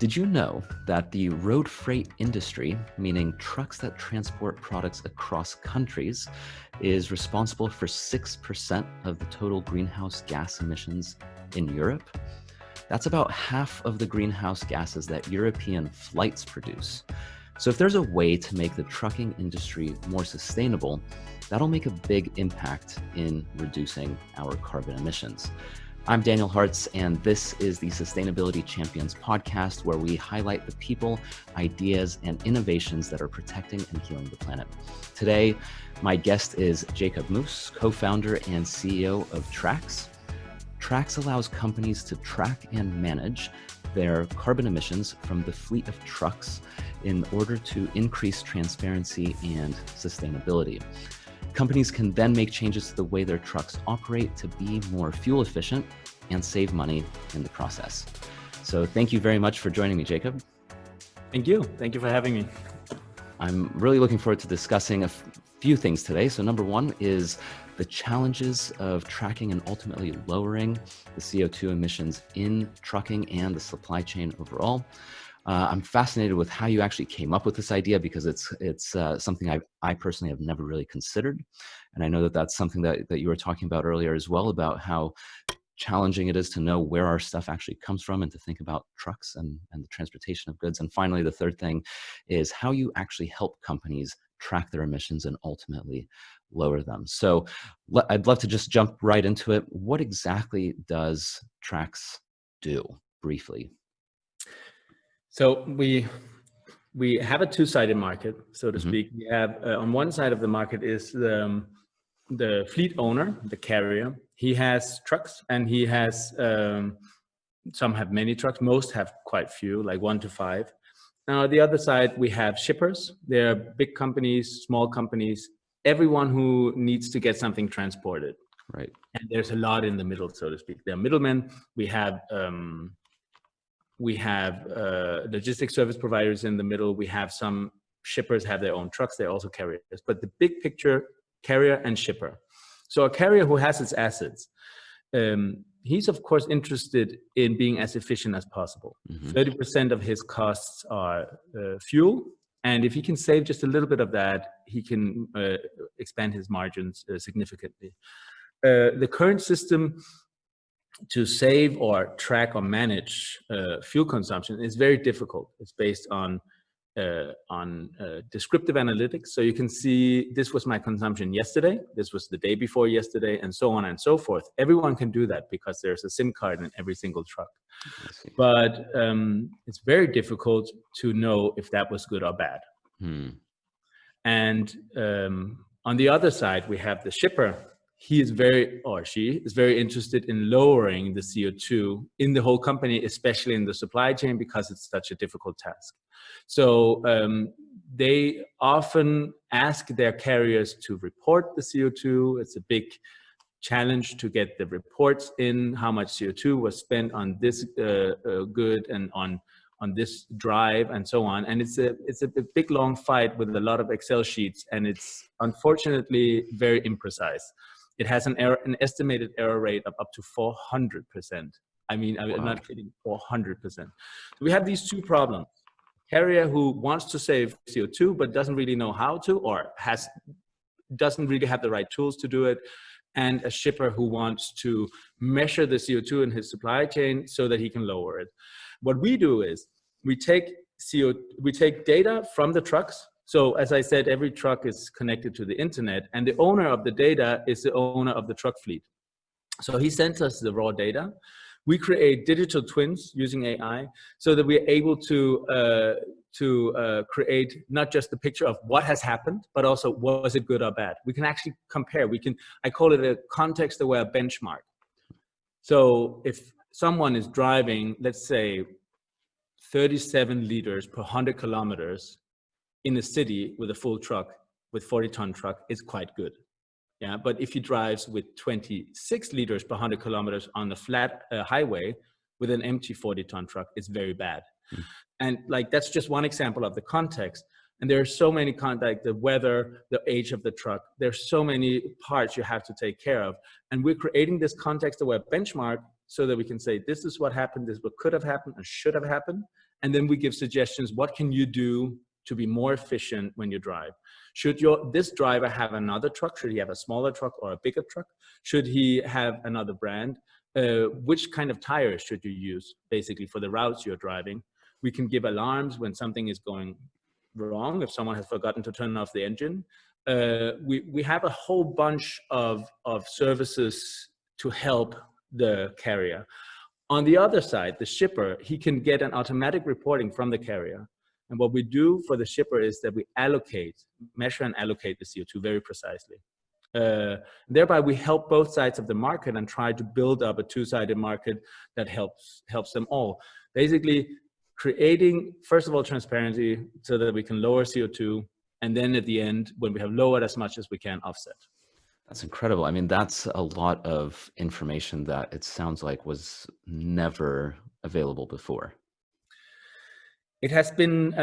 Did you know that the road freight industry, meaning trucks that transport products across countries, is responsible for 6% of the total greenhouse gas emissions in Europe? That's about half of the greenhouse gases that European flights produce. So if there's a way to make the trucking industry more sustainable, that'll make a big impact in reducing our carbon emissions. I'm Daniel Hartz, and this is the Sustainability Champions podcast, where we highlight the people, ideas, and innovations that are protecting and healing the planet. Today, my guest is Jakob Muus, co-founder and CEO of Trax. Trax allows companies to track and manage their carbon emissions from the fleet of trucks in order to increase transparency and sustainability. Companies can then make changes to the way their trucks operate to be more fuel efficient and save money in the process. So thank you very much for joining me, Jakob. Thank you. Thank you for having me. I'm really looking forward to discussing a few things today. So number one is the challenges of tracking and ultimately lowering the CO2 emissions in trucking and the supply chain overall. I'm fascinated with how you actually came up with this idea, because it's something I personally have never really considered. And I know that that's something that you were talking about earlier as well, about how challenging it is to know where our stuff actually comes from and to think about trucks and the transportation of goods. And finally, the third thing is how you actually help companies track their emissions and ultimately lower them. So I'd love to just jump right into it. What exactly does Trax do, briefly? So we have a two-sided market, so to speak. We have on one side of the market is the fleet owner, the carrier. He has trucks, and he has some have many trucks. Most have quite few, like 1 to 5. Now, on the other side, we have shippers. They're big companies, small companies, everyone who needs to get something transported. Right. And there's a lot in the middle, so to speak. There are middlemen. We have logistics service providers in the middle. We have some shippers have their own trucks. They're also carriers. But the big picture, carrier and shipper. So a carrier who has its assets, he's of course interested in being as efficient as possible. 30% of his costs are fuel. And if he can save just a little bit of that, he can expand his margins significantly. The current system to save or track or manage fuel consumption is very difficult. It's based on descriptive analytics. So you can see, this was my consumption yesterday, this was the day before yesterday, and so on and so forth. Everyone can do that because there's a SIM card in every single truck. But it's very difficult to know if that was good or bad. And on the other side, we have the shipper. He is she is very interested in lowering the CO2 in the whole company, especially in the supply chain, because it's such a difficult task. So they often ask their carriers to report the CO2. It's a big challenge to get the reports in, how much CO2 was spent on this good and on this drive and so on. And it's a big long fight with a lot of Excel sheets, and it's unfortunately very imprecise. It has an estimated error rate of up to 400%. I mean, I'm not kidding, 400%. So we have these two problems. Carrier who wants to save CO2 but doesn't really know how to, or doesn't really have the right tools to do it, and a shipper who wants to measure the CO2 in his supply chain so that he can lower it. What we do is we take data from the trucks. So as I said, every truck is connected to the internet, and the owner of the data is the owner of the truck fleet. So he sends us the raw data. We create digital twins using AI so that we're able to create not just the picture of what has happened, but also was it good or bad. We can actually compare. I call it a context-aware benchmark. So if someone is driving, let's say, 37 liters per 100 kilometers in a city with a full truck, with 40-ton truck, it's quite good. Yeah, but if he drives with 26 liters per 100 kilometers on the flat highway with an empty 40-ton truck, it's very bad. And like, that's just one example of the context. And there are so many like the weather, the age of the truck. There's so many parts you have to take care of. And we're creating this context-aware benchmark so that we can say, this is what happened, this is what could have happened and should have happened. And then we give suggestions. What can you do to be more efficient when you drive? Should this driver have another truck? Should he have a smaller truck or a bigger truck? Should he have another brand? Which kind of tires should you use, basically, for the routes you're driving? We can give alarms when something is going wrong, if someone has forgotten to turn off the engine. We have a whole bunch of services to help the carrier. On the other side, the shipper, he can get an automatic reporting from the carrier. And what we do for the shipper is that we measure and allocate the CO2 very precisely. Thereby, we help both sides of the market and try to build up a two-sided market that helps them all. Basically, creating, first of all, transparency so that we can lower CO2, and then at the end, when we have lowered as much as we can, offset. That's incredible. I mean, that's a lot of information that it sounds like was never available before. It has been,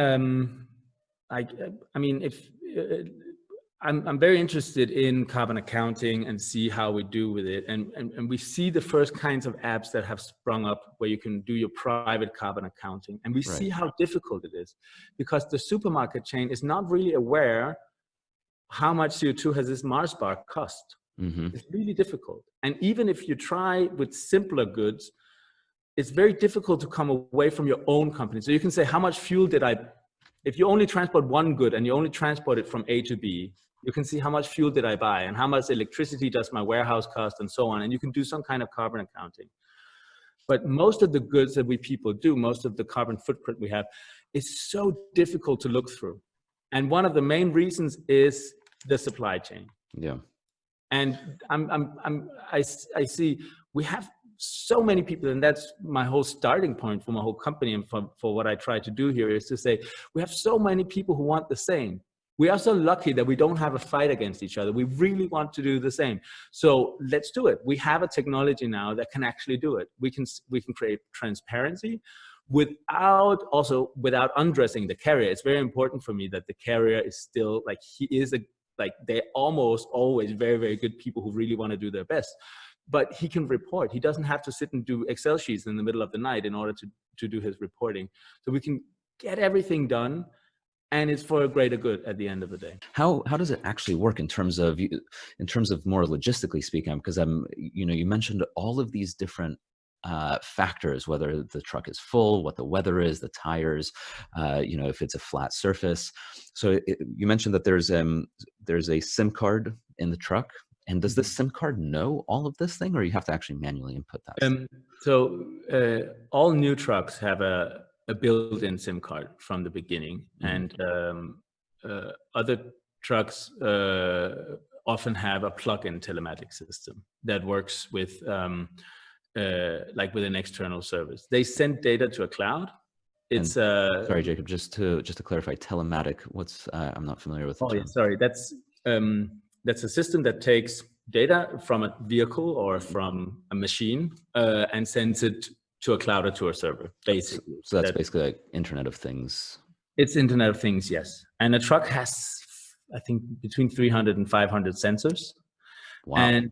I'm very interested in carbon accounting and see how we do with it. And we see the first kinds of apps that have sprung up where you can do your private carbon accounting. And we see how difficult it is, because the supermarket chain is not really aware how much CO2 has this Mars bar cost. It's really difficult. And even if you try with simpler goods, it's very difficult to come away from your own company. So you can say, how much fuel did if you only transport one good and you only transport it from A to B, you can see how much fuel did I buy and how much electricity does my warehouse cost and so on. And you can do some kind of carbon accounting. But most of the goods that people do, most of the carbon footprint we have, is so difficult to look through. And one of the main reasons is the supply chain. Yeah. And I see we have so many people, and that's my whole starting point for my whole company and for what I try to do here, is to say we have so many people who want the same. We are so lucky that we don't have a fight against each other. We really want to do the same. So let's do it. We have a technology now that can actually do it. We can create transparency without undressing the carrier. It's very important for me that the carrier is still they're almost always very, very good people who really want to do their best. But he can report. He doesn't have to sit and do Excel sheets in the middle of the night in order to do his reporting. So we can get everything done, and it's for a greater good at the end of the day. How does it actually work in terms of more logistically speaking? Because you mentioned all of these different factors, whether the truck is full, what the weather is, the tires, if it's a flat surface. So you mentioned that there's a SIM card in the truck. And does the SIM card know all of this thing, or you have to actually manually input that? All new trucks have a built-in SIM card from the beginning, and other trucks often have a plug-in telematics system that works with with an external service. They send data to a cloud. It's sorry, Jakob, just to clarify, telematic. I'm not familiar with the term. Yeah, sorry. That's a system that takes data from a vehicle or from a machine and sends it to a cloud or to a server, basically. So that's basically like Internet of Things. It's Internet of Things, yes. And a truck has, I think, between 300 and 500 sensors. Wow. And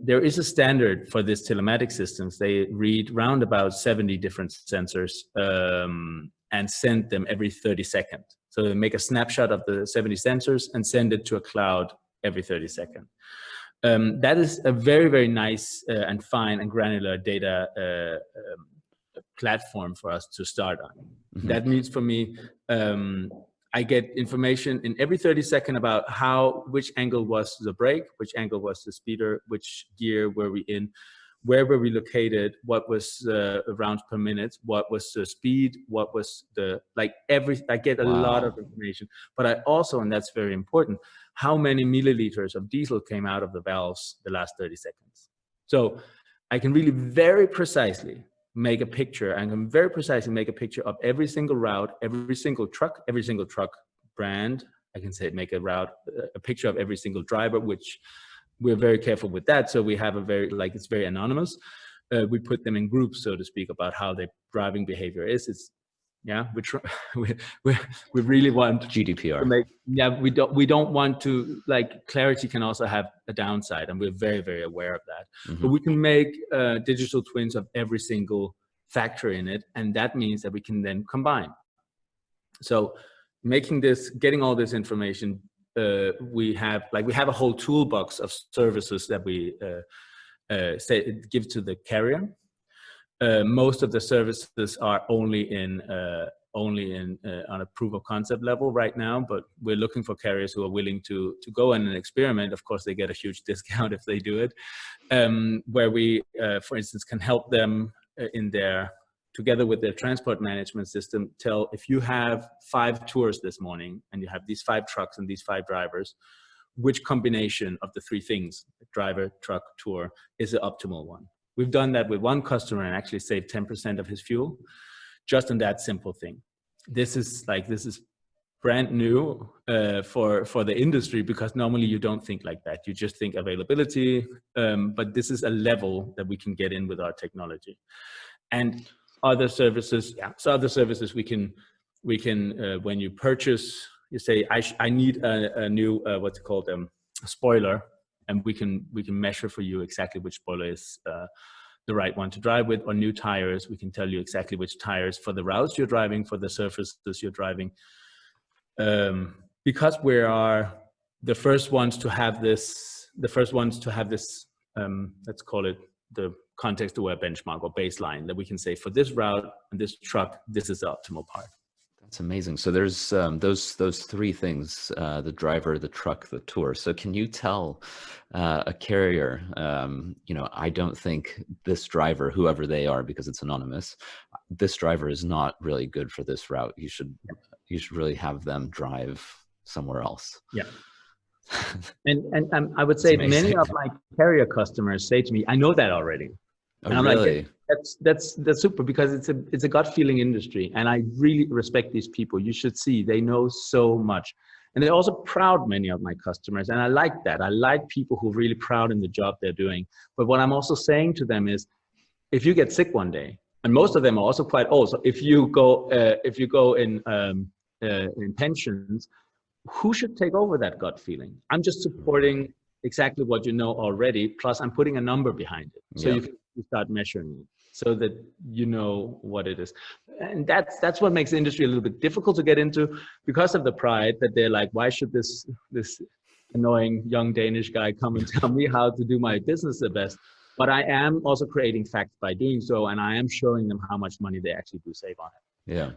there is a standard for this telematic systems. They read round about 70 different sensors and send them every 30 seconds. So they make a snapshot of the 70 sensors and send it to a cloud every 30 seconds. That is a very, very nice and fine and granular data platform for us to start on. That means for me, I get information in every 30 seconds about which angle was the brake, which angle was the speeder, which gear were we in, where were we located, what was rounds per minute, what was the speed, what was I get a lot of information. But I also, and that's very important, how many milliliters of diesel came out of the valves the last 30 seconds. So I can really very precisely make a picture, and can very precisely make a picture of every single route, every single truck brand. I can make a picture of every single driver, which we're very careful with that. So we have it's very anonymous. We put them in groups, so to speak, about how their driving behavior is. We really want GDPR. We don't want to, clarity can also have a downside, and we're very, very aware of that. But we can make digital twins of every single factor in it, and that means that we can then combine. So getting all this information, we have a whole toolbox of services that we give to the carrier. Most of the services are only on a proof of concept level right now, but we're looking for carriers who are willing to go in and experiment. Of course, they get a huge discount if they do it, where we, for instance, can help them together with their transport management system, tell if you have 5 tours this morning and you have these 5 trucks and these 5 drivers, which combination of the 3 things, driver, truck, tour, is the optimal one. We've done that with one customer and actually saved 10% of his fuel, just on that simple thing. This is brand new for the industry, because normally you don't think like that. You just think availability, but this is a level that we can get in with our technology. And other services, we can when you purchase, you say I need a new what's it called, a spoiler, and we can measure for you exactly which spoiler is the right one to drive with, or new tires. We can tell you exactly which tires for the routes you're driving, for the surfaces you're driving. Because we are the first ones to have this, let's call it the context-aware benchmark or baseline, that we can say for this route and this truck, this is the optimal part. That's amazing. So there's those 3 things: the driver, the truck, the tour. So can you tell a carrier, I don't think this driver, whoever they are, because it's anonymous, this driver is not really good for this route. You should really have them drive somewhere else. Yeah. And I would say many of my carrier customers say to me, I know that already. Oh, and I'm really? like, that's super, because it's a gut feeling industry, and I really respect these people. You should see, they know so much, and they're also proud, many of my customers, and I like that. I like people who are really proud in the job they're doing. But what I'm also saying to them is, if you get sick one day, and most of them are also quite old, so if you go in pensions, who should take over that gut feeling? I'm just supporting exactly what you know already, plus I'm putting a number behind it, so you can start measuring it, so that you know what it is. And that's what makes the industry a little bit difficult to get into, because of the pride that they're like, why should this annoying young Danish guy come and tell me how to do my business the best? But I am also creating facts by doing so, and I am showing them how much money they actually do save on it. Yeah.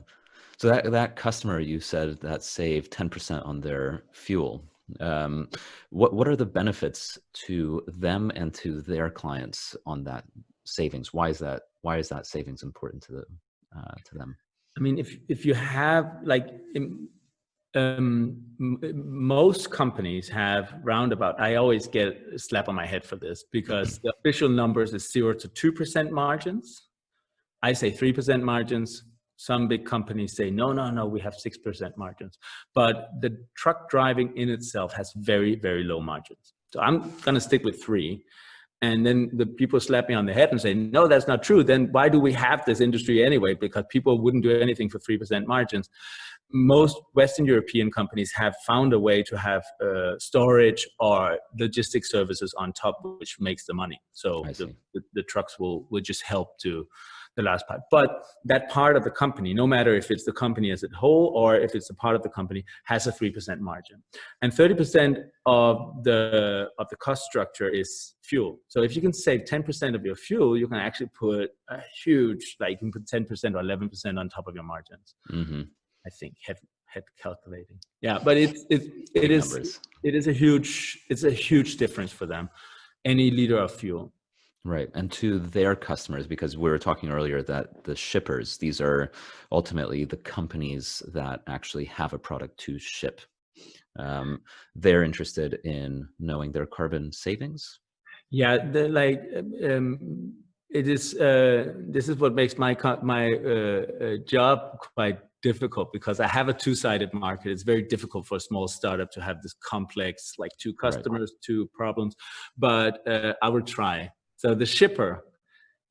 So that customer, you said, that saved 10% on their fuel. What are the benefits to them and to their clients on that savings? Why is that savings important to them? I mean, if you have most companies have roundabout, I always get a slap on my head for this, because the official numbers is 0 to 2% margins. I say 3% margins. Some big companies say, no, we have 6% margins. But the truck driving in itself has very, very low margins. So I'm going to stick with 3. And then the people slap me on the head and say, no, that's not true. Then why do we have this industry anyway? Because people wouldn't do anything for 3% margins. Most Western European companies have found a way to have storage or logistics services on top, which makes the money. So the trucks will just help to the last part. But that part of the company, no matter if it's the company as a whole or if it's a part of the company, has a 3% margin. And 30% of the cost structure is fuel. So if you can save 10% of your fuel, you can actually put a huge, you can put 10% or 11% on top of your margins. Mm-hmm. I think head calculating. Yeah, but it is a huge difference for them, any liter of fuel. Right. And to their customers, because we were talking earlier that the shippers, these are ultimately the companies that actually have a product to ship. They're interested in knowing their carbon savings. Yeah, it is. This is what makes my job quite difficult, because I have a two-sided market. It's very difficult for a small startup to have this complex, 2 customers, 2 problems. But I will try. So the shipper,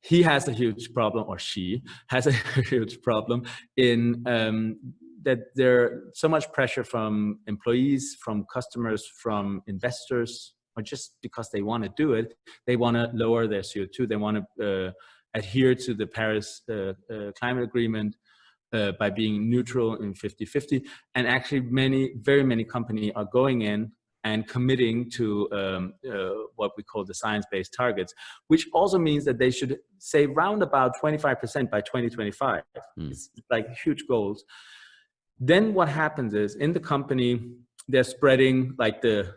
he has a huge problem, or she has a huge problem in that there's so much pressure from employees, from customers, from investors, or just because they want to do it. They want to lower their CO2. They want to adhere to the Paris climate agreement by being neutral in 50-50. And actually very many companies are going in and committing to what we call the science-based targets, which also means that they should say round about 25% by 2025. It's like huge goals. Then what happens is in the company, they're spreading like the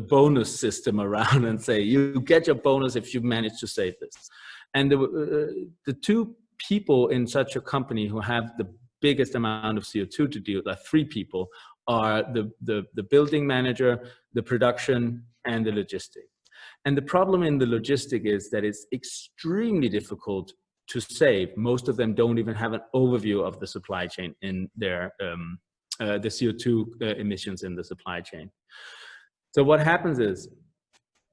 bonus system around and say, you get your bonus if you manage to save this. And the two people in such a company who have the biggest amount of CO2 to deal with, like three people, are the building manager, the production, and the logistic. And the problem in the logistic is that it's extremely difficult to save. Most of them don't even have an overview of the supply chain in their the CO2 emissions in the supply chain. So what happens is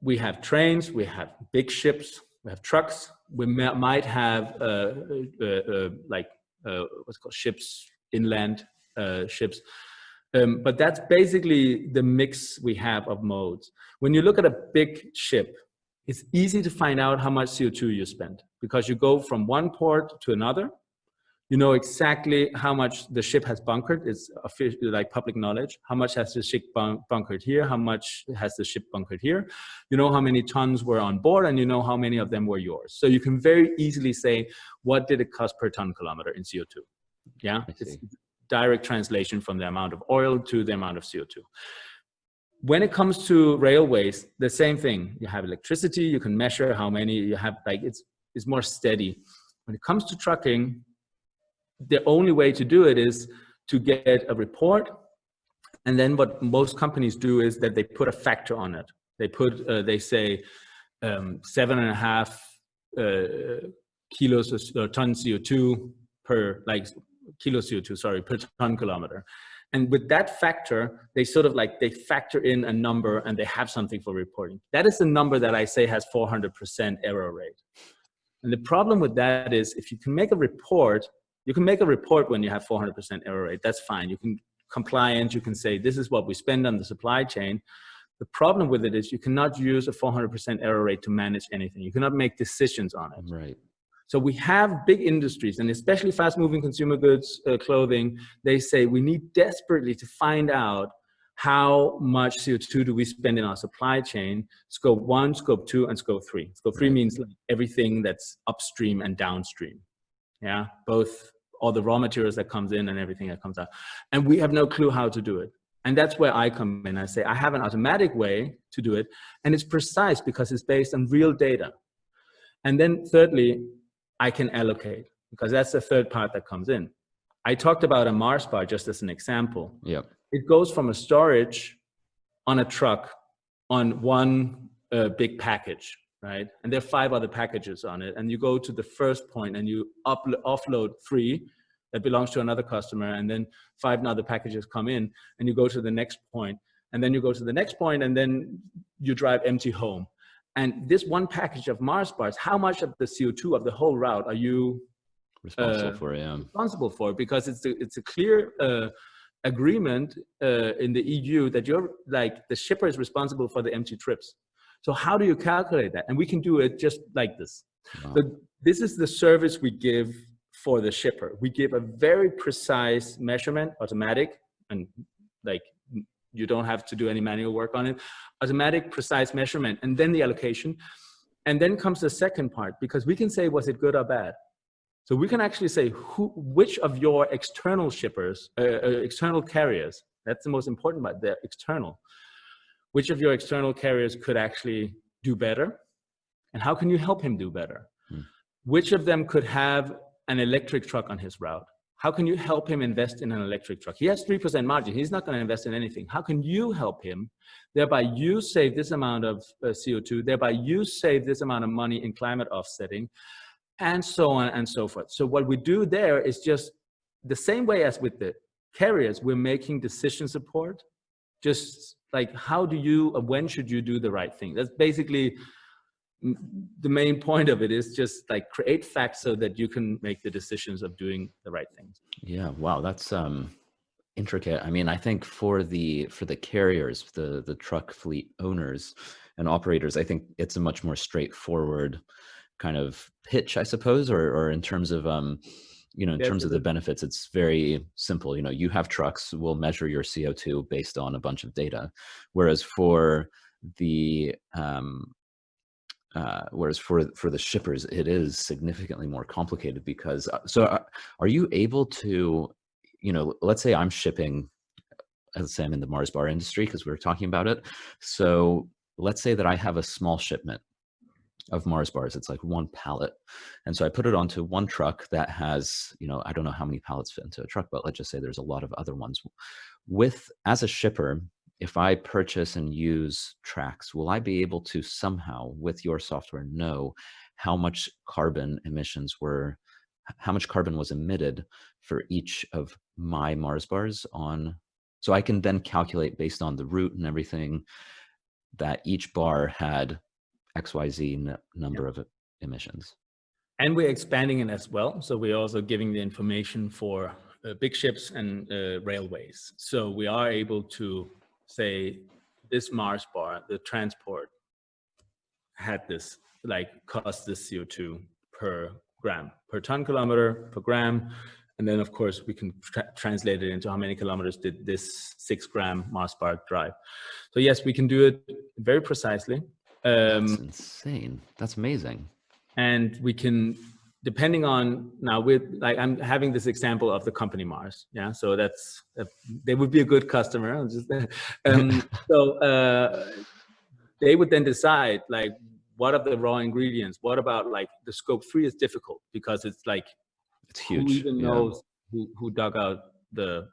we have trains, we have big ships, we have trucks, we might have what's called ships, inland ships. But that's basically the mix we have of modes. When you look at a big ship, it's easy to find out how much CO2 you spend because you go from one port to another. You know exactly how much the ship has bunkered. It's like public knowledge. How much has the ship bunkered here? How much has the ship bunkered here? You know how many tons were on board, and you know how many of them were yours. So you can very easily say, what did it cost per ton kilometer in CO2? Yeah, it's direct translation from the amount of oil to the amount of CO2. When it comes to railways, the same thing. You have electricity. You can measure how many you have. Like it's more steady. When it comes to trucking, the only way to do it is to get a report, and then what most companies do is that they put a factor on it. They say 7.5 kilos or ton CO2 per kilo CO2, sorry, per ton kilometer. And with that factor, they sort of they factor in a number and they have something for reporting. That is the number that I say has 400% error rate. And the problem with that is if you can make a report, you can make a report when you have 400% error rate. That's fine. You can compliant. You can say, this is what we spend on the supply chain. The problem with it is you cannot use a 400% error rate to manage anything. You cannot make decisions on it. Right. So we have big industries, and especially fast-moving consumer goods, clothing, they say we need desperately to find out how much CO2 do we spend in our supply chain, scope 1, scope 2, and scope 3. Scope 3 means everything that's upstream and downstream. Yeah, both all the raw materials that comes in and everything that comes out. And we have no clue how to do it. And that's where I come in. I say, I have an automatic way to do it. And it's precise because it's based on real data. And then thirdly, I can allocate, because that's the third part that comes in. I talked about a Mars bar just as an example. Yep. It goes from a storage on a truck on one big package, right? And there are 5 other packages on it. And you go to the first point and you offload 3 that belongs to another customer, and then 5 other packages come in, and you go to the next point, and then you go to the next point, and then you drive empty home. And this one package of Mars bars, how much of the CO2 of the whole route are you responsible for? Yeah. Responsible for? Because it's a clear agreement in the EU that you're the shipper is responsible for the empty trips. So how do you calculate that? And we can do it just like this. Wow. But this is the service we give for the shipper. We give a very precise measurement, automatic, and you don't have to do any manual work on it. Automatic, precise measurement, and then the allocation. And then comes the second part, because we can say, was it good or bad? So we can actually say which of your external shippers, external carriers, that's the most important part, they're external. Which of your external carriers could actually do better? And how can you help him do better? Which of them could have an electric truck on his route? How can you help him invest in an electric truck? He has 3% margin. He's not going to invest in anything. How can you help him? Thereby you save this amount of CO2. Thereby you save this amount of money in climate offsetting, and so on and so forth. So what we do there is just the same way as with the carriers. We're making decision support. Just how do you, when should you do the right thing? That's basically the main point of it, is just create facts so that you can make the decisions of doing the right things. Yeah. Wow. That's intricate. I mean, I think for the carriers, the truck fleet owners and operators, I think it's a much more straightforward kind of pitch, I suppose, or in terms of in Yes, terms of it the is. benefits, it's very simple. You have trucks, we'll measure your CO2 based on a bunch of data. Whereas for the for the shippers, it is significantly more complicated because are you able to, let's say I'm shipping, let's say I'm in the Mars bar industry because we were talking about it. So let's say that I have a small shipment of Mars bars. It's like one pallet. And so I put it onto one truck that has, I don't know how many pallets fit into a truck, but let's just say there's a lot of other ones. As a shipper, if I purchase and use tracks, will I be able to somehow with your software know how much carbon was emitted for each of my Mars bars so I can then calculate based on the route and everything that each bar had XYZ number of emissions. And we're expanding it as well. So we're also giving the information for big ships and railways. So we are able to say this Mars bar, the transport had this, cost this CO2 per gram, per ton kilometer, per gram. And then of course we can translate it into how many kilometers did this 6-gram Mars bar drive. So yes, we can do it very precisely. That's insane. That's amazing. And we can, depending on, now I'm having this example of the company Mars. Yeah. So they would be a good customer. They would then decide what are the raw ingredients? What about the scope 3 is difficult because it's huge. Who even knows who dug out the,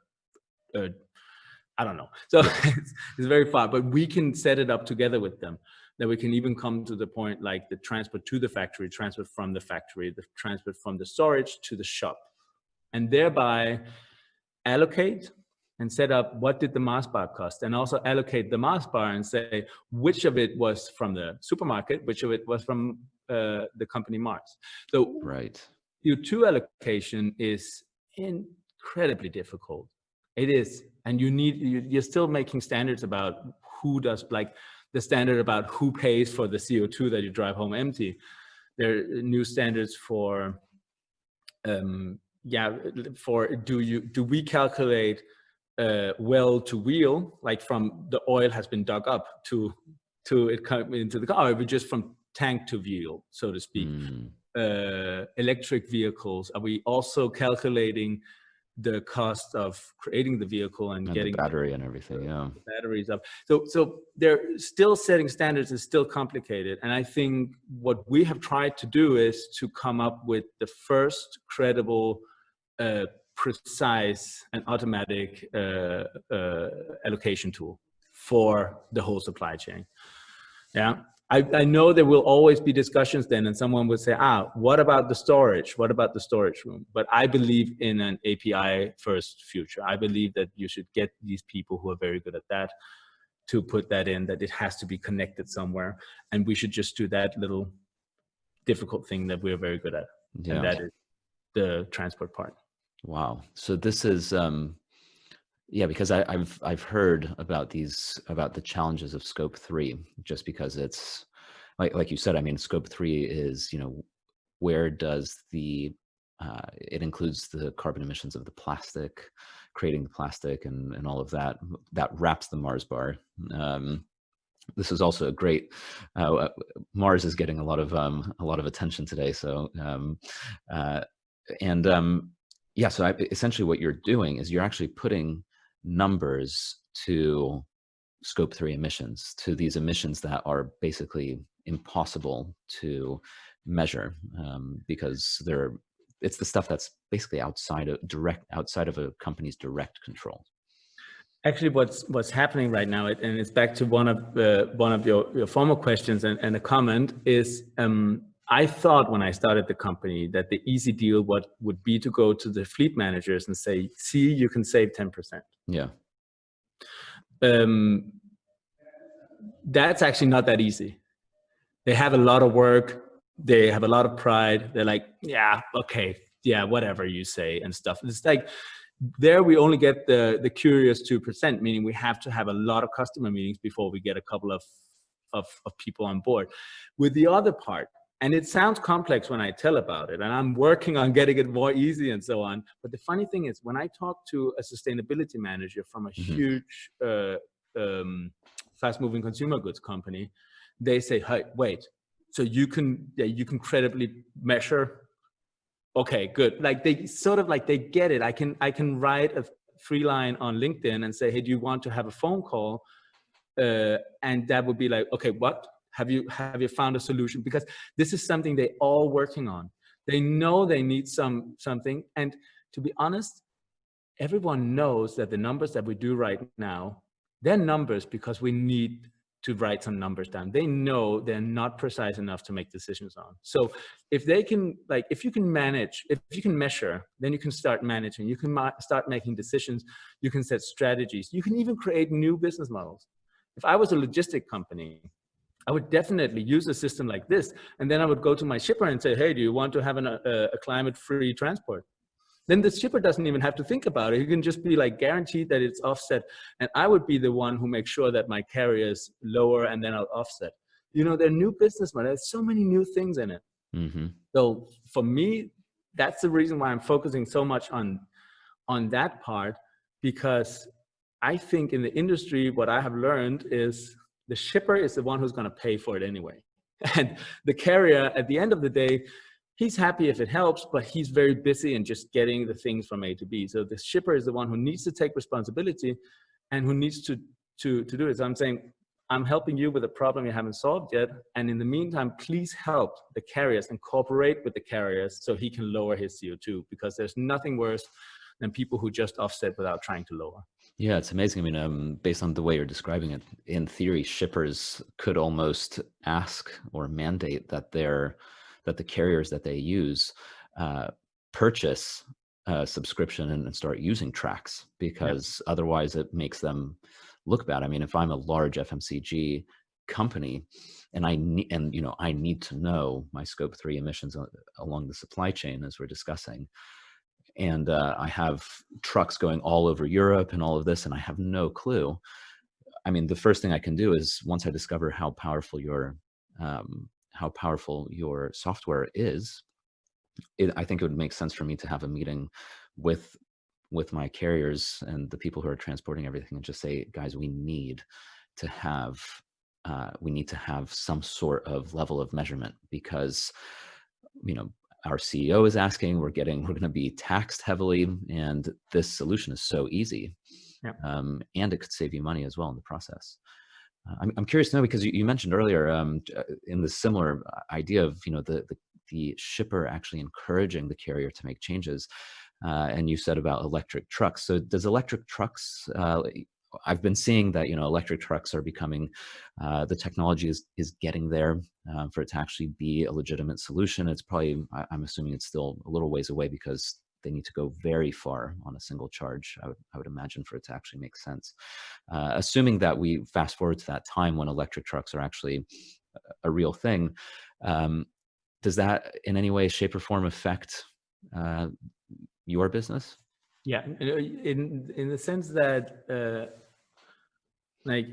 I don't know. So it's very far, but we can set it up together with them. That we can even come to the point the transport to the factory, transport from the factory, the transport from the storage to the shop, and thereby allocate and set up what did the Mars bar cost, and also allocate the Mars bar and say which of it was from the supermarket, which of it was from the company Mars. So right. CO2 allocation is incredibly difficult. It is, and you're still making standards about who does the standard about who pays for the CO2 that you drive home empty. There are new standards for do we calculate well to wheel, from the oil has been dug up to it come into the car, or we just from tank to wheel, so to speak. Electric vehicles, are we also calculating the cost of creating the vehicle and getting the battery and everything, the batteries up? So they're still setting standards is still complicated. And I think what we have tried to do is to come up with the first credible, precise and automatic allocation tool for the whole supply chain. Yeah. I know there will always be discussions then, and someone would say, what about the storage? What about the storage room? But I believe in an API first future. I believe that you should get these people who are very good at that to put that in, that it has to be connected somewhere. And we should just do that little difficult thing that we're very good at. Yeah. And that is the transport part. Wow. So this is, because I've heard about the challenges of scope 3, just because it's like you said, I mean, scope 3 is, where does it includes the carbon emissions of the plastic, creating the plastic and all of that wraps the Mars bar. This is also a great, Mars is getting a lot of attention today. So, so essentially what you're doing is you're actually putting numbers to scope 3 emissions, to these emissions that are basically impossible to measure, because it's the stuff that's basically outside of a company's direct control. Actually, what's happening right now, and it's back to one of your former questions and a comment is, I thought when I started the company that the easy deal would be to go to the fleet managers and say, see, you can save 10%. Yeah. That's actually not that easy. They have a lot of work. They have a lot of pride. They're like, yeah, okay, yeah, whatever you say and stuff. It's like, there we only get the curious 2%, meaning we have to have a lot of customer meetings before we get a couple of people on board. With the other part, And it sounds complex when I tell about it, and I'm working on getting it more easy and so on. But the funny thing is, when I talk to a sustainability manager from a huge, fast-moving consumer goods company, they say, "Hey, wait, so you can credibly measure? Okay, good." Like they sort of like they get it. I can write a free line on LinkedIn and say, "Hey, do you want to have a phone call?" And that would be like, okay, what have you found a solution? Because this is something they all working on. They know they need something. And to be honest, everyone knows that the numbers that we do right now, they're numbers because we need to write some numbers down. They know they're not precise enough to make decisions on. So if they can, like, if you can manage, if you can measure, then you can start managing. You can start making decisions. You can set strategies. You can even create new business models. If I was a logistic company, I would definitely use a system like this. And then I would go to my shipper and say, "Hey, do you want to have a climate-free transport?" Then the shipper doesn't even have to think about it. He can just be like guaranteed that it's offset. And I would be the one who makes sure that my carrier is lower, and then I'll offset. You know, there are new business models. There's so many new things in it. So for me, that's the reason why I'm focusing so much on that part, because I think in the industry, what I have learned is the shipper is the one who's going to pay for it anyway. And the carrier, at the end of the day, he's happy if it helps, but he's very busy in just getting the things from A to B. So the shipper is the one who needs to take responsibility and who needs to do it. So I'm saying, I'm helping you with a problem you haven't solved yet. And in the meantime, please help the carriers and cooperate with the carriers so he can lower his CO2, because there's nothing worse than people who just offset without trying to lower. Yeah, it's amazing. I mean, based on the way you're describing it, in theory, shippers could almost ask or mandate that the carriers that they use purchase a subscription and start using tracks, because otherwise it makes them look bad. I mean, if I'm a large FMCG company and I need to know my scope 3 emissions along the supply chain, as we're discussing, and I have trucks going all over Europe and all of this, and I have no clue. I mean, the first thing I can do is, once I discover how powerful your software is, I think it would make sense for me to have a meeting with my carriers and the people who are transporting everything, and just say, guys, we need to have some sort of level of measurement, because our CEO is asking, we're going to be taxed heavily, and this solution is so easy. And it could save you money as well in the process. I'm curious to know, because you mentioned earlier in the similar idea of the shipper actually encouraging the carrier to make changes, and you said about electric trucks. So does electric trucks, I've been seeing that electric trucks are becoming, the technology is getting there for it to actually be a legitimate solution. It's probably, I'm assuming it's still a little ways away, because they need to go very far on a single charge, I would imagine, for it to actually make sense. Assuming that we fast forward to that time when electric trucks are actually a real thing, does that in any way, shape, or form affect your business? Yeah, in the sense that, like,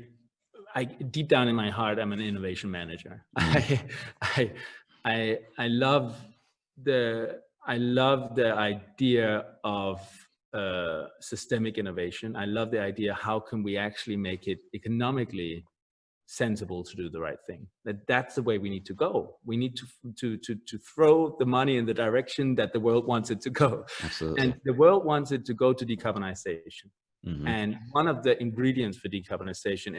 I deep down in my heart, I'm an innovation manager. I love the idea of systemic innovation. I love the idea, how can we actually make it economically sensible to do the right thing? That's the way we need to go. We need to throw the money in the direction that the world wants it to go. Absolutely. And the world wants it to go to decarbonization. And one of the ingredients for decarbonization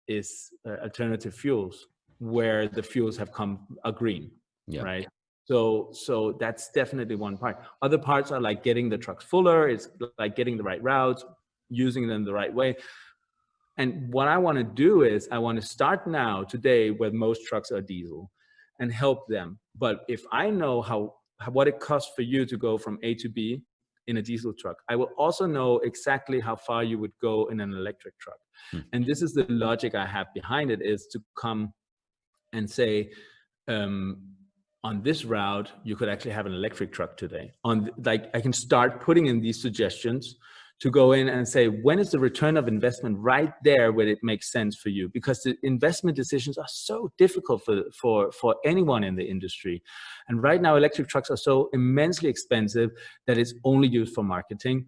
is alternative fuels, where the fuels are green, right? So that's definitely one part. Other parts are like getting the trucks fuller. It's like getting the right routes, using them the right way. And what I want to do is, I want to start now, today, where most trucks are diesel, and help them. But if I know what it costs for you to go from A to B in a diesel truck, I will also know exactly how far you would go in an electric truck. And this is the logic I have behind it, is to come and say, on this route, you could actually have an electric truck today. I can start putting in these suggestions to go in and say, when is the return of investment right there where it makes sense for you? Because the investment decisions are so difficult for anyone in the industry. And right now, electric trucks are so immensely expensive that it's only used for marketing.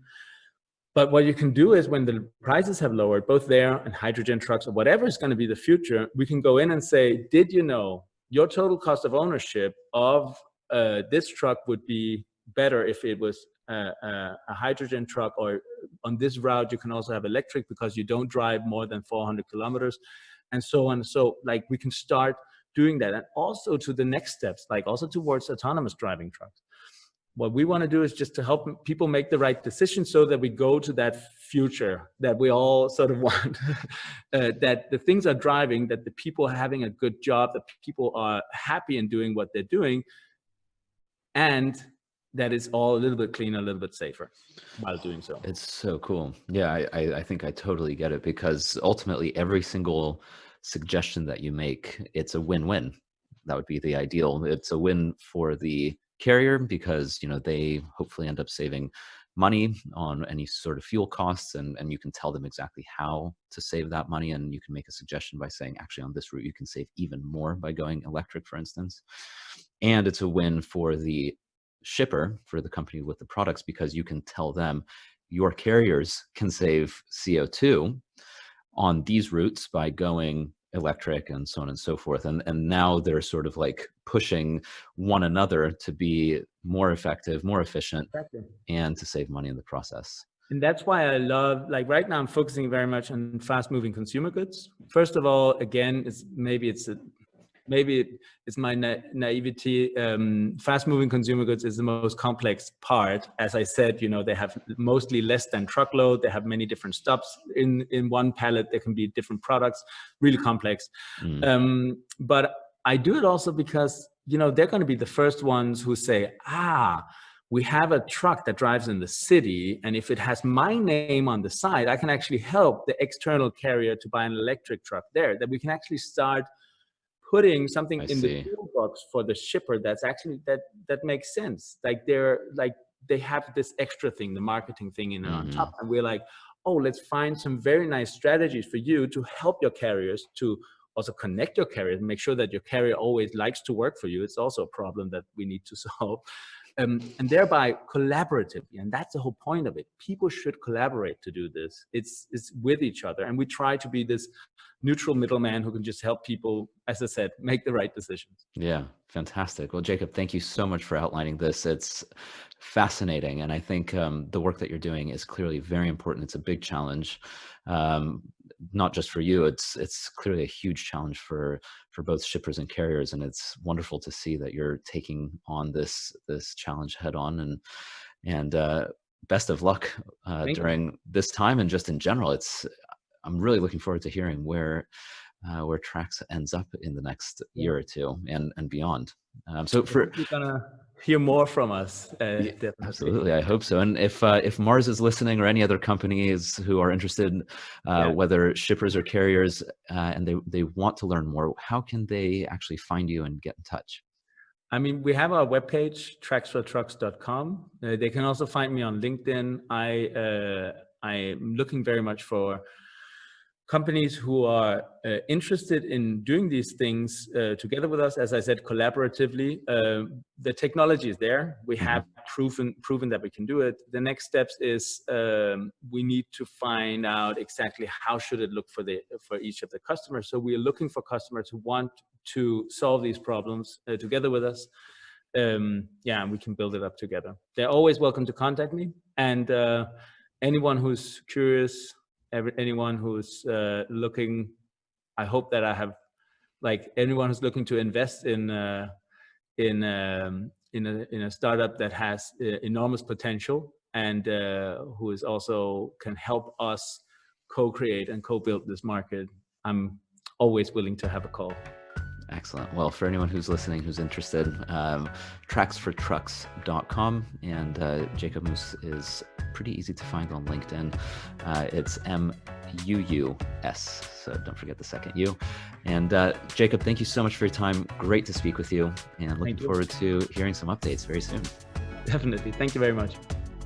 But what you can do is when the prices have lowered, both there and hydrogen trucks or whatever is going to be the future, we can go in and say, did you know your total cost of ownership of this truck would be better if it was a hydrogen truck, or on this route you can also have electric because you don't drive more than 400 kilometers and so on. So like we can start doing that, and also to the next steps, like also towards autonomous driving trucks. What we want to do is just to help people make the right decision so that we go to that future that we all sort of want, that the things are driving, that the people are having a good job, that people are happy in doing what they're doing, and that it's all a little bit cleaner, a little bit safer while doing so. It's so cool. Yeah, I think I totally get it, because ultimately every single suggestion that you make, it's a win-win. That would be the ideal. It's a win for the carrier because, you know, they hopefully end up saving money on any sort of fuel costs, and you can tell them exactly how to save that money, and you can make a suggestion by saying, actually on this route you can save even more by going electric, for instance. And it's a win for the shipper, for the company with the products, because you can tell them your carriers can save CO2 on these routes by going electric and so on and so forth. And now they're sort of like pushing one another to be more effective, more efficient, Exactly. and to save money in the process. And that's why I love, like right now I'm focusing very much on fast moving consumer goods. First of all, again, maybe it's my naivety. Fast moving consumer goods is the most complex part. As I said, you know, they have mostly less than truckload. They have many different stops in one pallet. There can be different products, really complex. But I do it also because, you know, they're going to be the first ones who say, we have a truck that drives in the city, and if it has my name on the side, I can actually help the external carrier to buy an electric truck there, that we can actually start putting something in the toolbox for the shipper that's actually that makes sense. Like they have this extra thing, the marketing thing in on top, and we're like, oh, let's find some very nice strategies for you to help your carriers, to also connect your carriers and make sure that your carrier always likes to work for you. It's also a problem that we need to solve. And thereby collaboratively, and that's the whole point of it. People should collaborate to do this. It's with each other, and we try to be this neutral middleman who can just help people, as I said, make the right decisions. Yeah, fantastic. Well, Jakob, thank you so much for outlining this. It's fascinating, and I think the work that you're doing is clearly very important. It's a big challenge, not just for you. It's clearly a huge challenge for both shippers and carriers, and it's wonderful to see that you're taking on this challenge head on. And best of luck during this time, and just in general. I'm really looking forward to hearing where Trax ends up in the next year or two and beyond. So you're gonna hear more from us. Absolutely, I hope so. And if Mars is listening, or any other companies who are interested, whether shippers or carriers, and they want to learn more, how can they actually find you and get in touch? I mean, we have our webpage, tracksfortrucks.com. They can also find me on LinkedIn. I'm looking very much for companies who are interested in doing these things together with us. As I said, collaboratively. The technology is there. We have proven that we can do it. The next steps is we need to find out exactly how should it look for each of the customers. So we are looking for customers who want to solve these problems together with us. And we can build it up together. They're always welcome to contact me. And anyone who's curious, anyone who's looking, I hope that I have, like, anyone who's looking to invest in a startup that has enormous potential, and who is also can help us co-create and co-build this market, I'm always willing to have a call. Excellent. Well, for anyone who's listening, who's interested, tracksfortrucks.com, and Jakob Muus is pretty easy to find on LinkedIn. It's MUUS, so don't forget the second U. And Jakob, thank you so much for your time. Great to speak with you, and looking forward to hearing some updates very soon. Definitely. Thank you very much.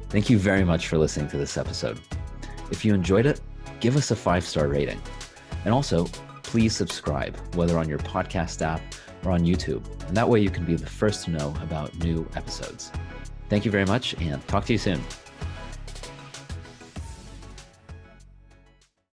Thank you very much for listening to this episode. If you enjoyed it, give us a 5-star rating. And also, please subscribe, whether on your podcast app or on YouTube. And that way you can be the first to know about new episodes. Thank you very much, and talk to you soon.